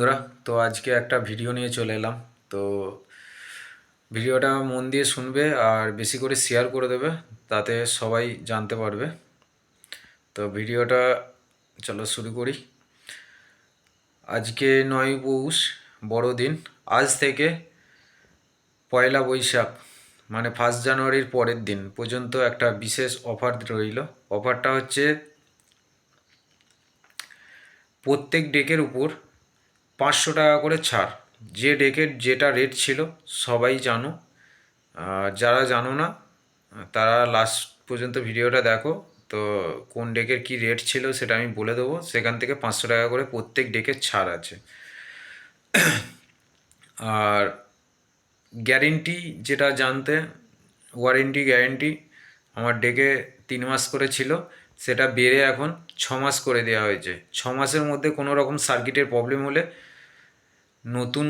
বন্ধুরা, তো আজকে একটা ভিডিও নিয়ে চলে এলাম। তো ভিডিওটা মন দিয়ে শুনবে আর বেশি করে শেয়ার করে দেবে, তাতে সবাই জানতে পারবে। তো ভিডিওটা চলো শুরু করি। আজকে 9 পৌষ, বড়দিন। আজ থেকে পয়লা বৈশাখ মানে 1 জানুয়ারির পরের দিন পর্যন্ত একটা বিশেষ অফার রইল। অফারটা হচ্ছে প্রত্যেক ডেকের উপর 500 টাকা করে ছাড়। যে ডেকের যেটা রেট ছিল সবাই জানো, যারা জানো না তারা লাস্ট পর্যন্ত ভিডিওটা দেখো। তো কোন ডেকের কি রেট ছিল সেটা আমি বলে দেবো। সেখান থেকে 500 টাকা করে প্রত্যেক ডেকের ছাড় আছে। আর গ্যারেন্টি যেটা জানতে, ওয়ারেন্টি গ্যারেন্টি আমার ডেকে 3 মাস করে ছিল, সেটা বেড়ে এখন 6 মাস করে দেওয়া হয়েছে। 6 মাসের মধ্যে কোনো রকম সার্কিটের প্রবলেম হলে নতুন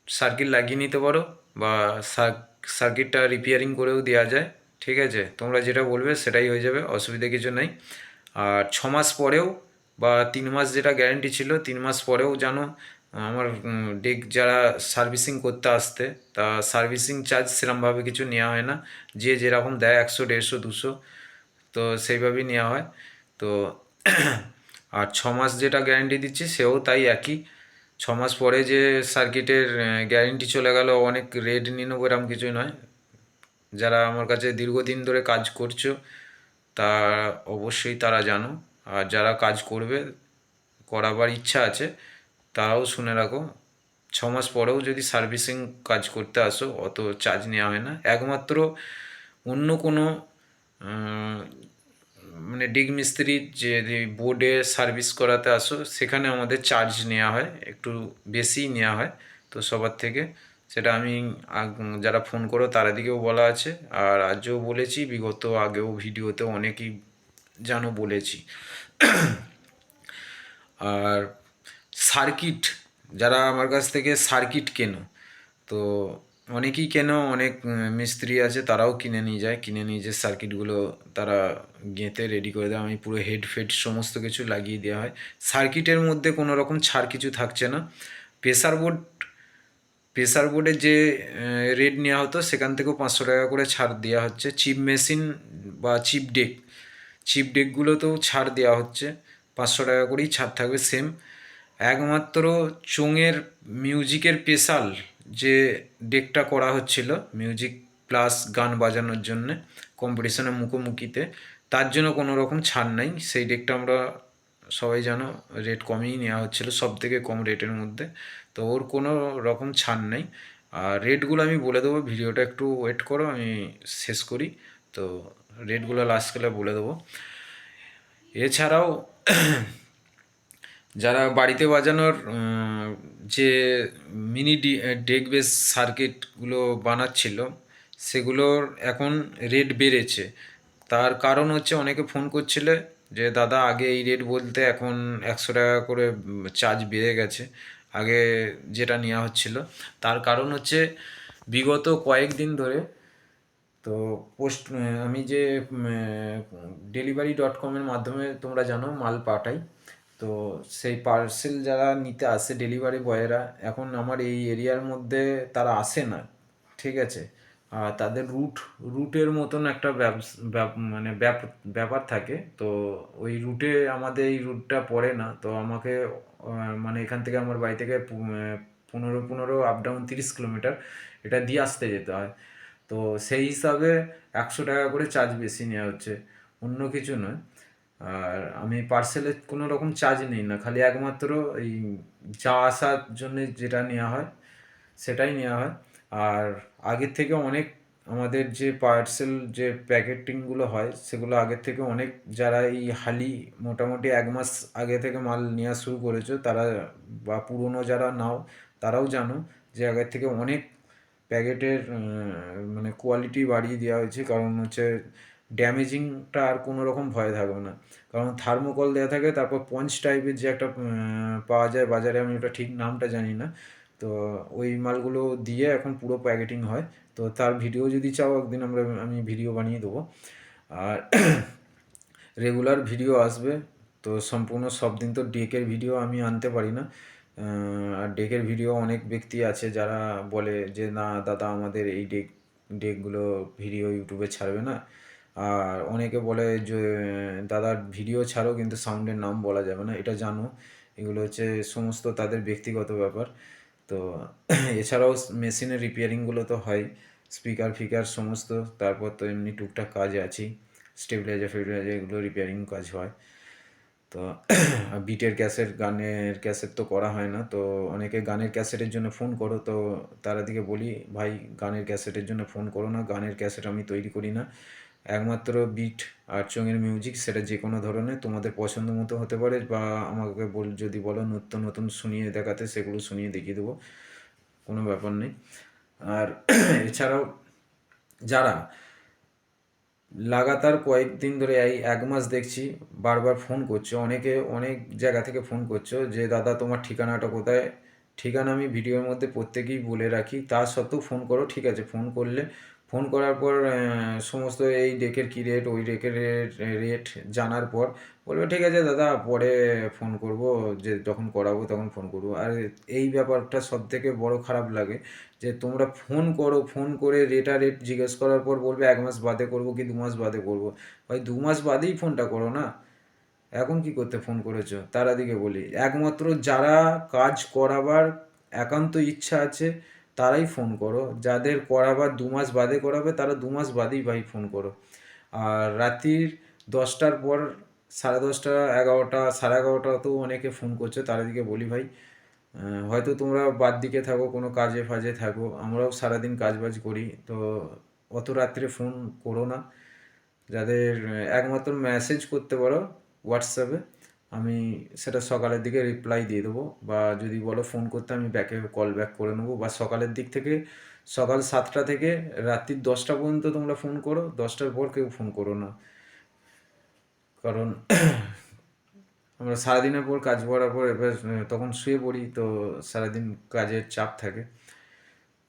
সার্কিট লাগিয়ে নিতে পারো, বা সার্কিটটা রিপেয়ারিং করেও দেওয়া যায়। ঠিক আছে, তোমরা যেটা বলবে সেটাই হয়ে যাবে, অসুবিধা কিছু নেই। আর 6 মাস পরেও বা 3 মাস যেটা গ্যারেন্টি ছিল, 3 মাস পরেও জানো আমার ডেক যারা সার্ভিসিং করতে আসতে, তা সার্ভিসিং চার্জ সেরকমভাবে কিছু নেওয়া হয় না। যে যেরকম দেয় 100, 150, 200, তো সেইভাবেই নেওয়া হয়। তো আর 6 মাস যেটা গ্যারেন্টি দিচ্ছি সেও তাই একই। 6 মাস পরে যে সার্কিটের গ্যারেন্টি চলে গেল, অনেক রেট নিয়ে নেবো এরকম কিছুই নয়। যারা আমার কাছে দীর্ঘদিন ধরে কাজ করছো তা অবশ্যই তারা জানো, আর যারা কাজ করবে, করাবার ইচ্ছা আছে, তারাও শুনে রাখো। 6 মাস পরেও যদি সার্ভিসিং কাজ করতে আসো অত চার্জ নেওয়া হয় না। একমাত্র অন্য কোনো মানে ডিগ মিস্ত্রির যে বোর্ডে সার্ভিস করাতে আসো সেখানে আমাদের চার্জ নেওয়া হয়, একটু বেশিই নেওয়া হয়। তো সবার থেকে সেটা আমি যারা ফোন করো তারা দিকেও বলা আছে, আর আজও বলেছি, বিগত আগেও ভিডিওতে অনেকেই জানো বলেছি। আর সার্কিট, যারা আমার কাছ থেকে সার্কিট কেনো, তো অনেকেই কেনো, অনেক মিস্ত্রি আছে তারাও কিনে নিয়ে যায়, কিনে নিয়ে যে সার্কিটগুলো তারা গেঁথে রেডি করে দেয়। আমি পুরো হেড ফেড সমস্ত কিছু লাগিয়ে দেওয়া হয়। সার্কিটের মধ্যে কোনো রকম ছাড় কিছু থাকছে না। প্রেসার বোর্ড, প্রেসার বোর্ডে যে রেট নেওয়া হতো সেখান থেকেও 500 টাকা করে ছাড় দেওয়া হচ্ছে। চিপ মেশিন বা চিপ ডেক, চিপ ডেকগুলোতেও ছাড় দেওয়া হচ্ছে, 500 টাকা করেই ছাড় থাকবে সেম। একমাত্র চোঙের মিউজিকের স্পেশাল যে ডেকটা করা হচ্ছিল, মিউজিক প্লাস গান বাজানোর জন্যে কম্পিটিশনের মুখোমুখিতে, তার জন্য কোনো রকম ছাড় নাই। সেই ডেকটা আমরা সবাই জানো রেট কমেই নেওয়া হচ্ছিলো, সব থেকে কম রেটের মধ্যে। তো ওর কোনো রকম ছাড় নেই। আর রেটগুলো আমি বলে দেবো, ভিডিওটা একটু ওয়েট করো, আমি শেষ করি। তো রেটগুলো লাস্টকালে বলে দেবো। এছাড়াও যারা বাড়িতে বাজানোর যে মিনি ডেক বেস সার্কিটগুলো বানাচ্ছিল, সেগুলোর এখন রেট বেড়েছে। তার কারণ হচ্ছে অনেকে ফোন করছিলে যে দাদা আগে এই রেট বলতে এখন 100 টাকা করে চার্জ বেড়ে গেছে আগে যেটা নেওয়া হচ্ছিল। তার কারণ হচ্ছে বিগত কয়েকদিন ধরে, তো আমি যে delivery.com-এর মাধ্যমে তোমরা জানো মাল পাঠাই, তো সেই পার্সেল যারা নিতে আসে ডেলিভারি বয়েরা, এখন আমার এই এরিয়ার মধ্যে তারা আসে না। ঠিক আছে, আর তাদের রুটের মতন একটা মানে ব্যাপার থাকে। তো ওই রুটে আমাদের এই রুটটা পড়ে না, তো আমাকে মানে এখান থেকে আমার বাড়ি থেকে 15 আপ ডাউন 30 কিলোমিটার এটা দিয়ে আসতে যেতে হয়। তো সেই হিসাবে 100 টাকা করে চার্জ বেশি নেওয়া হচ্ছে, অন্য কিছু নয়। আর আমি পার্সেলের কোনো রকম চার্জ নিই না, খালি একমাত্র এই যা আসার জন্য যেটা নেওয়া হয় সেটাই নেওয়া হয়। আর আগের থেকে অনেক আমাদের যে পার্সেল যে প্যাকেটিংগুলো হয় সেগুলো আগের থেকে অনেক, যারা এই হালি মোটামুটি 1 মাস আগে থেকে মাল নেওয়া শুরু করেছো তারা, বা পুরনো যারা নাও তারাও জানো যে আগের থেকে অনেক প্যাকেটের মানে কোয়ালিটি বাড়িয়ে দেওয়া হয়েছে। কারণ হচ্ছে ড্যামেজিংটা আর কোনো রকম ভয় থাকবে না, কারণ থার্মোকল দেওয়া থাকে, তারপর পঞ্চ টাইপের যে একটা পাওয়া যায় বাজারে, আমি ওটা ঠিক নামটা জানি না। তো ওই মালগুলো দিয়ে এখন পুরো প্যাকেটিং হয়। তো তার ভিডিও যদি চাও একদিন আমি ভিডিও বানিয়ে দেবো। আর রেগুলার ভিডিও আসবে। তো সম্পূর্ণ সব দিন তো ডেকের ভিডিও আমি আনতে পারি না, আর ডেকের ভিডিও অনেক ব্যক্তি আছে যারা বলে যে না দাদা আমাদের এই ডেকগুলো ভিডিও ইউটিউবে ছাড়বে না। আর অনেকে বলে যে দাদা ভিডিও ছাড়ো কিন্তু সাউন্ডের নাম বলা যাবে না, এটা জানো এগুলো হচ্ছে সমস্ত তাদের ব্যক্তিগত ব্যাপার। তো এছাড়াও মেশিনের রিপেয়ারিংগুলো তো হয়, স্পিকার ফিকার সমস্ত, তারপর তো এমনি টুকটাক কাজ আছেই, স্টেবিলাইজার ফেবিলাইজার এগুলো রিপেয়ারিং কাজ হয়। তো বিটের ক্যাসেট, গানের ক্যাসেট তো করা হয় না, তো অনেকে গানের ক্যাসেটের জন্য ফোন করো, তো তারা দিকে বলি ভাই গানের ক্যাসেটের জন্য ফোন করো না, গানের ক্যাসেট আমি তৈরি করি না, একমাত্র বিট আর চঙের মিউজিক, সেটা যে কোনো ধরনের তোমাদের পছন্দ মতো হতে পারে, বা আমাকে যদি বলো নতুন নতুন শুনিয়ে দেখাতে সেগুলো শুনিয়ে দেখিয়ে দেবো, কোনো ব্যাপার নেই। আর এছাড়াও যারা লাগাতার কয়েকদিন ধরে এই 1 মাস দেখছি বারবার ফোন করছো, অনেকে অনেক জায়গা থেকে ফোন করছো যে দাদা তোমার ঠিকানাটা কোথায়, ঠিকানা আমি ভিডিওর মধ্যে প্রত্যেকেই বলে রাখি, তা সত্ত্বেও ফোন করো, ঠিক আছে ফোন করলে, ফোন করার পর সমস্ত এই ডেকের কী রেট ওই ডেকের রেট জানার পর বলবে ঠিক আছে দাদা পরে ফোন করব, যে যখন করাবো তখন ফোন করবো। আর এই ব্যাপারটা সব থেকে বড় খারাপ লাগে যে তোমরা ফোন করো, ফোন করে রেট জিজ্ঞেস করার পর বলবে 1 মাস বাদে করবো কি 2 মাস বাদে করবো। ভাই 2 মাস বাদেই ফোনটা করো না, এখন কি করতে ফোন করেছো? তার দিকে বলি একমাত্র যারা কাজ করাবার একান্ত ইচ্ছা আছে তারাই ফোন করো, যাদের করাবার 2 মাস বাদে করাবে তারা 2 মাস বাদেই ভাই ফোন করো। আর রাত্রির 10টার পর, 10:30, 11টা, 11:30 অনেকে ফোন করছে, তার দিকে বলি ভাই হয়তো তোমরা বাদ দিকে থাকো, কোনো কাজে ফাজে থাকো, আমরাও সারাদিন কাজ বাজ করি, তো অত রাত্রে ফোন করো না। যাদের একমাত্র মেসেজ করতে পারো হোয়াটসঅ্যাপে, আমি সেটা সকালের দিকে রিপ্লাই দিয়ে দেবো, বা যদি বলো ফোন করতে আমি কল ব্যাক করে নেবো, বা সকালের দিক থেকে সকাল 7টা থেকে রাত্রির 10টা পর্যন্ত তোমরা ফোন করো, 10টার পর কেউ ফোন করো না, কারণ আমরা সারাদিনের পর কাজ করার পর এবার তখন শুয়ে পড়ি, তো সারাদিন কাজের চাপ থাকে,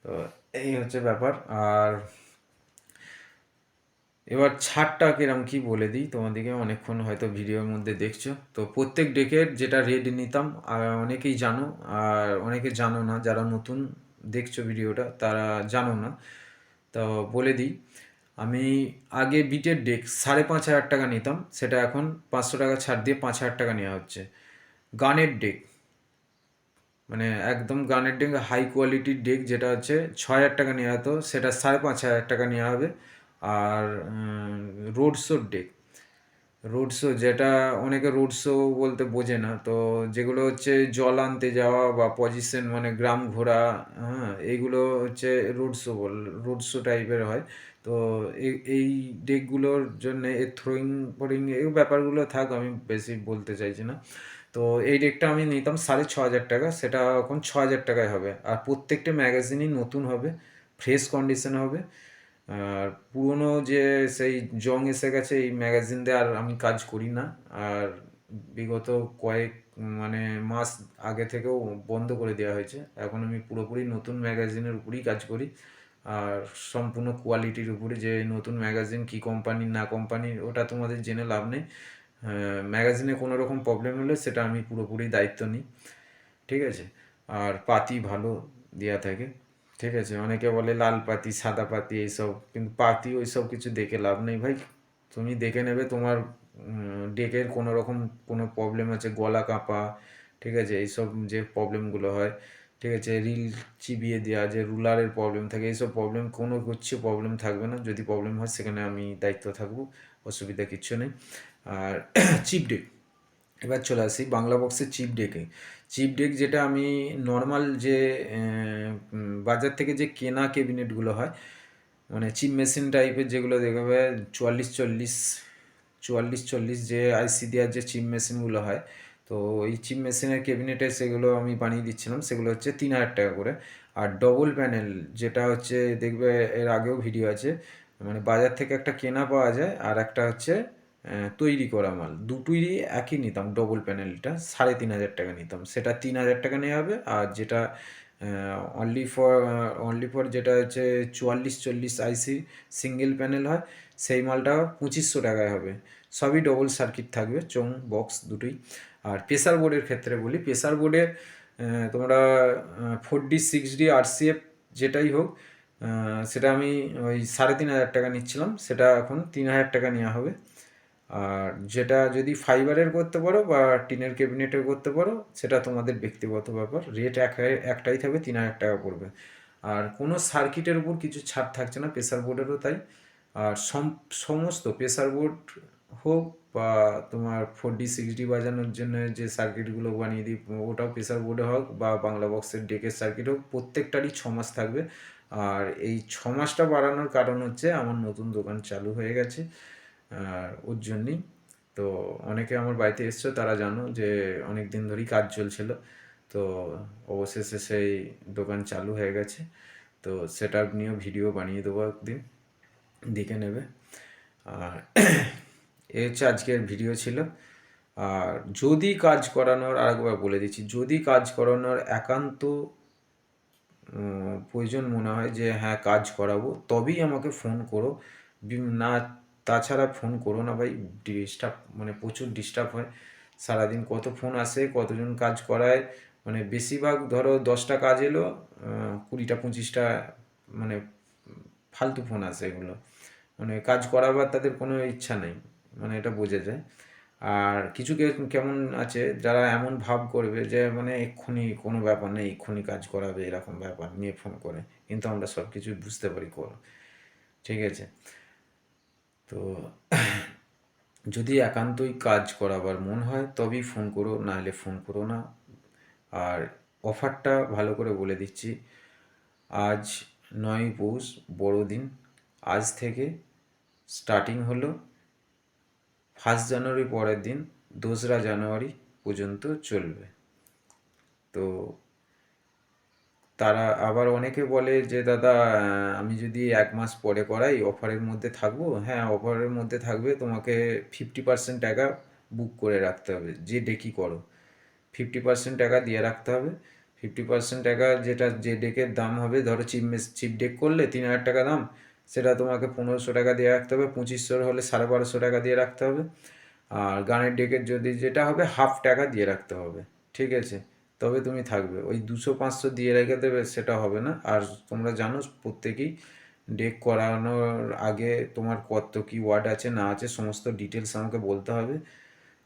তো এই হচ্ছে ব্যাপার। আর এবার ছাড়টা কিরম কি বলে দিই তোমাদেরকে, অনেকক্ষণ হয়তো ভিডিওর মধ্যে দেখছো, তো প্রত্যেক ডেকের যেটা রেট নিতাম আর অনেকেই জানো, আর অনেকে জানো না, যারা নতুন দেখছো ভিডিওটা তারা জানো না, তো বলে দিই। আমি আগে বিটের ডেক 5,500 টাকা নিতাম, সেটা এখন 500 টাকা ছাড় দিয়ে 5,000 টাকা নেওয়া হচ্ছে। গানের ডেক, মানে একদম গানের ডেক হাই কোয়ালিটির ডেক যেটা হচ্ছে 6,000 টাকা নেওয়া হতো, সেটা 5,500 টাকা নেওয়া হবে। আর রোড শোর ডেক, রোড শো যেটা অনেকে রোড শো বলতে বোঝে না, তো যেগুলো হচ্ছে জল আনতে যাওয়া বা পজিশন মানে গ্রাম ঘোরা, হ্যাঁ এইগুলো হচ্ছে রোড শো টাইপের হয়। তো এই ডেকগুলোর জন্য এর থ্রোয়িং ফোয়িং এই ব্যাপারগুলো থাক, আমি বেশি বলতে চাইছি না। তো এই ডেকটা আমি নিতাম 6,500 টাকা, সেটা এখন 6,000 টাকায় হবে, আর প্রত্যেকটা ম্যাগাজিনই নতুন হবে, ফ্রেশ কন্ডিশন হবে। আর পুরনো যে সেই জং এসে গেছে এই ম্যাগাজিন দিয়ে আর আমি কাজ করি না, আর বিগত কয়েক মানে মাস আগে থেকেও বন্ধ করে দেওয়া হয়েছে, এখন আমি পুরোপুরি নতুন ম্যাগাজিনের উপরেই কাজ করি, আর সম্পূর্ণ কোয়ালিটির উপরে, যে নতুন ম্যাগাজিন কী কোম্পানির না কোম্পানির ওটা তোমাদের জেনে লাভ নেই, ম্যাগাজিনে কোনো রকম প্রবলেম হলে সেটা আমি পুরোপুরি দায়িত্ব নিই, ঠিক আছে। আর পাতি ভালো দেওয়া থাকে, ঠিক আছে। অনেকে বলে লাল পাতি সাদা পাতি এইসব, কিন্তু পাতি ওইসব কিছু দেখে লাভ নেই ভাই, তুমি দেখে নেবে তোমার ডেকের কোনো রকম কোনো প্রবলেম আছে, গলা কাঁপা, ঠিক আছে, এইসব যে প্রবলেমগুলো হয়, ঠিক আছে, রিল চিবিয়ে দেওয়া, যে রুলারের প্রবলেম থাকে, এইসব প্রবলেম কোনো কিছু প্রবলেম থাকবে না, যদি প্রবলেম হয় সেখানে আমি দায়িত্ব থাকবো, অসুবিধা কিচ্ছু নেই। আর চিপ ডেক, এবার চলে আসি বাংলা বক্সের চিপ ডেকে। চিপ ডেক যেটা আমি নর্মাল যে বাজার থেকে যে কেনা ক্যাবিনেটগুলো হয়, মানে চিপ মেশিন টাইপের যেগুলো দেখবে 44 যে আইসি দেওয়ার যে চিপ মেশিনগুলো হয়, তো এই চিপ মেশিনের ক্যাবিনেটে সেগুলো আমি বানিয়ে দিচ্ছিলাম, সেগুলো হচ্ছে 3,000 টাকা করে। আর ডবল প্যানেল যেটা হচ্ছে দেখবে এর আগেও ভিডিও আছে, মানে বাজার থেকে একটা কেনা পাওয়া যায় আর একটা হচ্ছে তৈরি করা মাল, দুটোই একই নিতাম, ডবল প্যানেলটা 3,500 টাকা নিতাম, সেটা 3,000 টাকা নেওয়া হবে। আর যেটা অনলি ফর যেটা হচ্ছে 44 আইসি সিঙ্গেল প্যানেল হয়, সেই মালটা 2,500 টাকায় হবে, সবই ডবল সার্কিট থাকবে, চোং বক্স দুটোই। আর প্রেসার বোর্ডের ক্ষেত্রে বলি, প্রেসার বোর্ডের তোমরা 4D 6D RCF যেটাই হোক, সেটা আমি ওই 3,500 টাকা নিচ্ছিলাম, সেটা এখন 3,000 টাকা নেওয়া হবে। আর যেটা যদি ফাইবারের করতে পারো বা টিনের ক্যাবিনেটের করতে পারো, সেটা তোমাদের ব্যক্তিগত ব্যাপার। রেট একটাই থাকবে, 3,000 টাকা পড়বে। আর কোনো সার্কিটের উপর কিছু ছাড় থাকছে না, প্রেসার বোর্ডেরও তাই। আর সমস্ত প্রেসার বোর্ড হোক বা তোমার 4D 6D বাজানোর জন্য যে সার্কিটগুলো বানিয়ে দিই, ওটাও প্রেসার বোর্ডে হোক বা বাংলা বক্সের ডেকের সার্কিট হোক, প্রত্যেকটারই 6 মাস থাকবে। আর এই 6 মাসটা বাড়ানোর কারণ হচ্ছে আমার নতুন দোকান চালু হয়ে গেছে, আর ওর জন্যই। তো অনেকে আমার বাড়িতে এসছো, তারা জানো যে অনেক দিন ধরেই কাজ চলছিল। তো অবশেষে সেই দোকান চালু হয়ে গেছে। তো সেটা নিয়েও ভিডিও বানিয়ে দেবো একদিন, দেখে নেবে। আর এই হচ্ছে আজকের ভিডিও ছিল। আর যদি কাজ করানোর, আরেকবার বলে দিচ্ছি, যদি কাজ করানোর একান্ত প্রয়োজন মনে হয় যে হ্যাঁ কাজ করাবো, তবেই আমাকে ফোন করো। না, তাছাড়া ফোন করো না ভাই। ডিস্টার্ব, মানে প্রচুর ডিস্টার্ব হয়। সারাদিন কত ফোন আসে, কতজন কাজ করায়, মানে বেশিরভাগ ধরো 10টা কাজ এলো, 20টা 25টা মানে ফালতু ফোন আসে এগুলো। মানে কাজ করাবার তাদের কোনো ইচ্ছা নেই, মানে এটা বোঝা যায়। আর কিছু কেমন আছে যারা এমন ভাব করবে যে মানে এক্ষুনি কোনো ব্যাপার নেই, এক্ষুনি কাজ করাবে, এরকম ব্যাপার নিয়ে ফোন করে। কিন্তু আমরা সব কিছু বুঝতে পারি করো, ঠিক আছে? তো যদি একান্তই কাজ করাবার মন হয় তবেই ফোন করো, না হলে ফোন করো না। আর অফারটা ভালো করে বলে দিচ্ছি। আজ 9 পৌষ, বড়দিন। আজ থেকে স্টার্টিং হলো, 1 জানুয়ারি পরের দিন 2রা জানুয়ারি পর্যন্ত চলবে। তো তারা আবার অনেকে বলে যে দাদা, আমি যদি 1 মাস পরে করাই অফারের মধ্যে থাকবো। হ্যাঁ, অফারের মধ্যে থাকবে, তোমাকে 50% টাকা বুক করে রাখতে হবে যে ডেকই করো। 50% টাকা দিয়ে রাখতে হবে। 50% টাকা, যেটা যে ডেকের দাম হবে, ধরো চিপ ডেক করলে 3,000 টাকা দাম, সেটা তোমাকে 1,500 টাকা দিয়ে রাখতে হবে। 2500 হলে 1,250 টাকা দিয়ে রাখতে হবে। আর গানের ডেকের যদি যেটা হবে, হাফ টাকা দিয়ে রাখতে হবে, ঠিক আছে? তবে তুমি থাকবে। ওই 200-500 দিয়ে রেখে দেবে, সেটা হবে না। আর তোমরা জানো প্রত্যেকেই, ডেক করানোর আগে তোমার কত কি ওয়াট আছে না আছে সমস্ত ডিটেলস আমাকে বলতে হবে।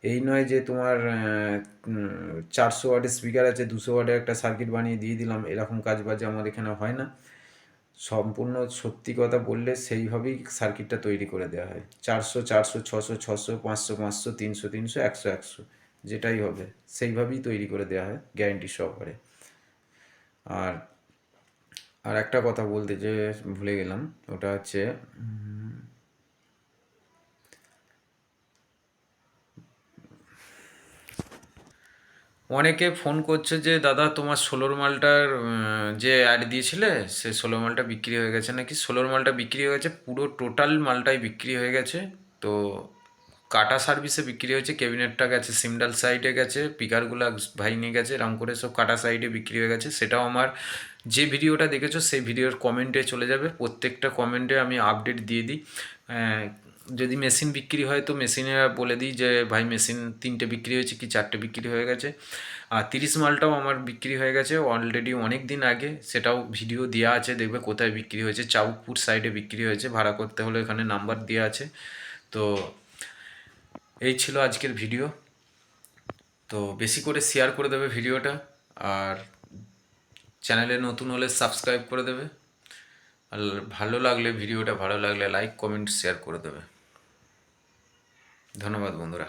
এই নয় যে তোমার 400 ওয়াটের স্পিকার আছে, 200 ওয়াটের একটা সার্কিট বানিয়ে দিয়ে দিলাম, এরকম কাজ বাজে আমার এখানে হয় না। সম্পূর্ণ সত্যি কথা বললে সেইভাবেই সার্কিটটা তৈরি করে দেওয়া হয়। 400 400, 600 600, 500 500, 300 300, 100 100, যেটাই হবে সেইভাবেই তৈরি করে দেওয়া হয় গ্যারেন্টি সহকারে। আর আর একটা কথা বলতে যে ভুলে গেলাম, ওটা হচ্ছে অনেকে ফোন করছে যে দাদা তোমার ষোলোর মালটার যে অ্যাড দিয়েছিলে, সে ষোলোর মালটা বিক্রি হয়ে গেছে নাকি? ষোলোর মালটা বিক্রি হয়ে গেছে, পুরো টোটাল মালটাই বিক্রি হয়ে গেছে। তো কাটা সার্ভিসে বিক্রি হয়েছে, ক্যাবিনেটটা গেছে সিমডাল সাইডে গেছে, পিকারগুলো ভাই নিয়ে গেছে, এরকম করে সব কাটা সাইডে বিক্রি হয়ে গেছে। সেটাও আমার যে ভিডিওটা দেখেছো সেই ভিডিওর কমেন্টে চলে যাবে, প্রত্যেকটা কমেন্টে আমি আপডেট দিয়ে দিই। যদি মেশিন বিক্রি হয় তো মেশিনে বলে দিই যে ভাই মেশিন 3টে বিক্রি হয়েছে কি 4টে বিক্রি হয়ে গেছে। আর 30 মালটাও আমার বিক্রি হয়ে গেছে অলরেডি অনেক দিন আগে, সেটাও ভিডিও দেওয়া আছে, দেখবে কোথায় বিক্রি হয়েছে। চাউকপুর সাইডে বিক্রি হয়েছে, ভাড়া করতে হলে এখানে নাম্বার দেওয়া আছে। তো এই ছিল আজকের ভিডিও। তো বেশি করে শেয়ার করে দেবে ভিডিওটা, আর চ্যানেলে নতুন হলে সাবস্ক্রাইব করে দেবে। আর ভালো লাগলে, ভিডিওটা ভালো লাগলে লাইক কমেন্ট শেয়ার করে দেবে। ধন্যবাদ বন্ধুরা।